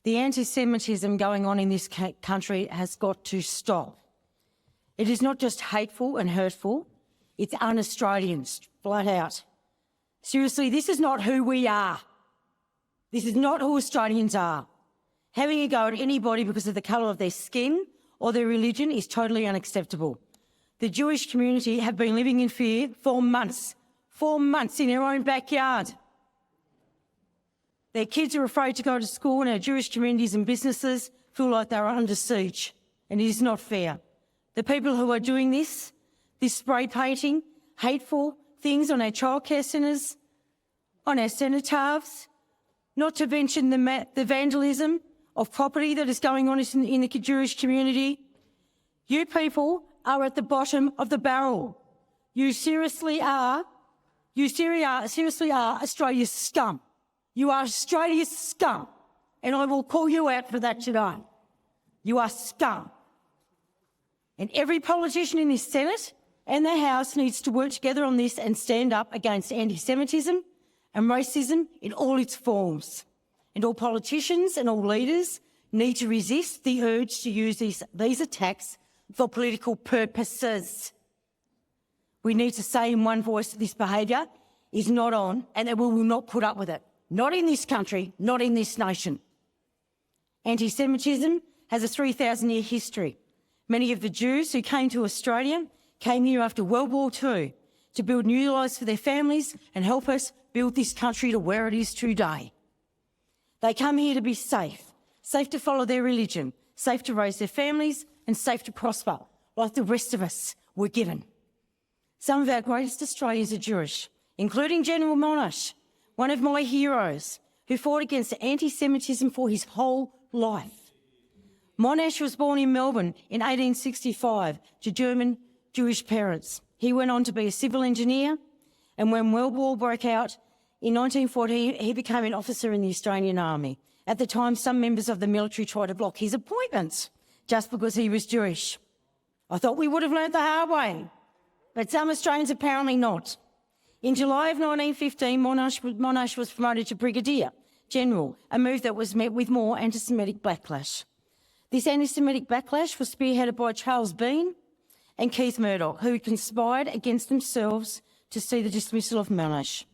The anti-Semitism going on in this country has got to stop. It is not just hateful and hurtful, it's un-Australian, flat out. Seriously, this is not who we are. This is not who Australians are. Having a go at anybody because of the colour of their skin or their religion is totally unacceptable. The Jewish community have been living in fear for months in their own backyard. Their kids are afraid to go to school, and our Jewish communities and businesses feel like they're under siege, and it is not fair. The people who are doing this spray painting, hateful things on our childcare centres, on our cenotaphs, not to mention the vandalism of property that is going on in the Jewish community. You people are at the bottom of the barrel. You seriously are Australia's scum. You are Australia's scum, and I will call you out for that today. You are scum. And every politician in this Senate and the House needs to work together on this and stand up against anti-Semitism and racism in all its forms. And all politicians and all leaders need to resist the urge to use these attacks for political purposes. We need to say in one voice that this behaviour is not on and that we will not put up with it. Not in this country, not in this nation. Anti-Semitism has a 3,000-year history. Many of the Jews who came to Australia came here after World War II to build new lives for their families and help us build this country to where it is today. They come here to be safe to follow their religion, safe to raise their families and safe to prosper, like the rest of us were given. Some of our greatest Australians are Jewish, including General Monash, one of my heroes, who fought against anti-Semitism for his whole life. Monash was born in Melbourne in 1865 to German Jewish parents. He went on to be a civil engineer, and when World War broke out in 1940, he became an officer in the Australian Army. At the time, some members of the military tried to block his appointments just because he was Jewish. I thought we would have learnt the hard way, but some Australians apparently not. In July of 1915, Monash was promoted to Brigadier General, a move that was met with more anti-Semitic backlash. This anti-Semitic backlash was spearheaded by Charles Bean and Keith Murdoch, who conspired against themselves to see the dismissal of Monash.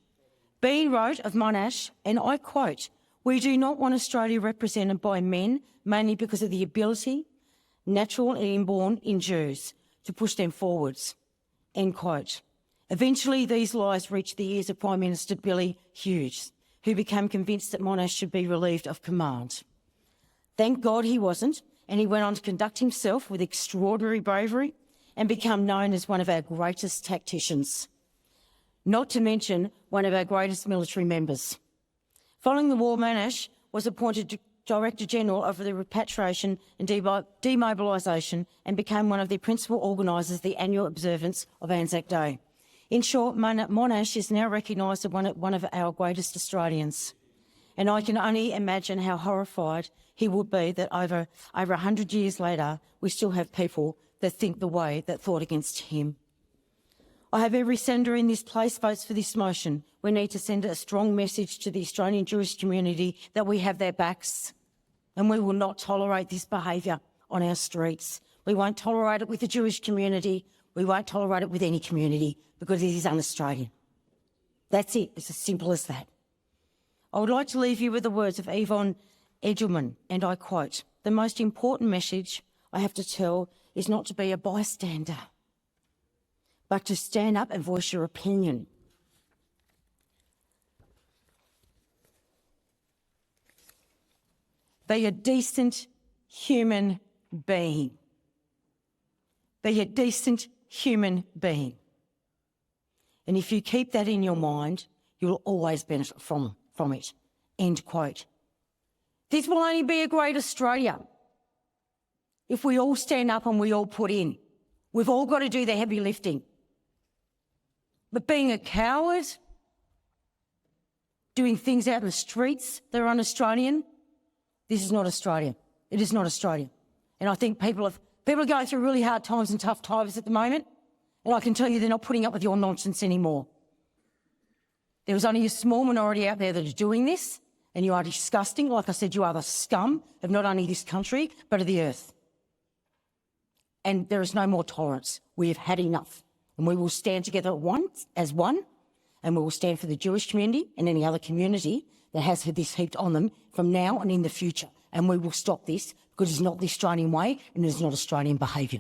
Bean wrote of Monash, and I quote, "We do not want Australia represented by men, mainly because of the ability, natural and inborn, in Jews, to push them forwards," end quote. Eventually, these lies reached the ears of Prime Minister Billy Hughes, who became convinced that Monash should be relieved of command. Thank God he wasn't, and he went on to conduct himself with extraordinary bravery and become known as one of our greatest tacticians, not to mention one of our greatest military members. Following the war, Monash was appointed Director General of the Repatriation and Demobilisation and became one of the principal organisers of the annual observance of Anzac Day. In short, Monash is now recognised as one of our greatest Australians, and I can only imagine how horrified he would be that over 100 years later, we still have people that think the way that thought against him. I have every senator in this place votes for this motion. We need to send a strong message to the Australian Jewish community that we have their backs, and we will not tolerate this behaviour on our streets. We won't tolerate it with the Jewish community. We won't tolerate it with any community because it is un-Australian. That's it. It's as simple as that. I would like to leave you with the words of Yvonne Edelman, and I quote, "The most important message I have to tell is not to be a bystander, but to stand up and voice your opinion. Be a decent human being. Be a decent human being. And if you keep that in your mind, you'll always benefit from it." End quote. This will only be a great Australia if we all stand up and we all put in. We've all got to do the heavy lifting. But being a coward, doing things out in the streets that are un-Australian, this is not Australia. It is not Australia. And I think people are going through really hard times and tough times at the moment, and I can tell you they're not putting up with your nonsense anymore. There was only a small minority out there that are doing this, and you are disgusting. Like I said, you are the scum of not only this country, but of the earth. And there is no more tolerance. We have had enough. And we will stand together as one, and we will stand for the Jewish community and any other community that has had this heaped on them from now and in the future. And we will stop this because it's not the Australian way and it's not Australian behaviour.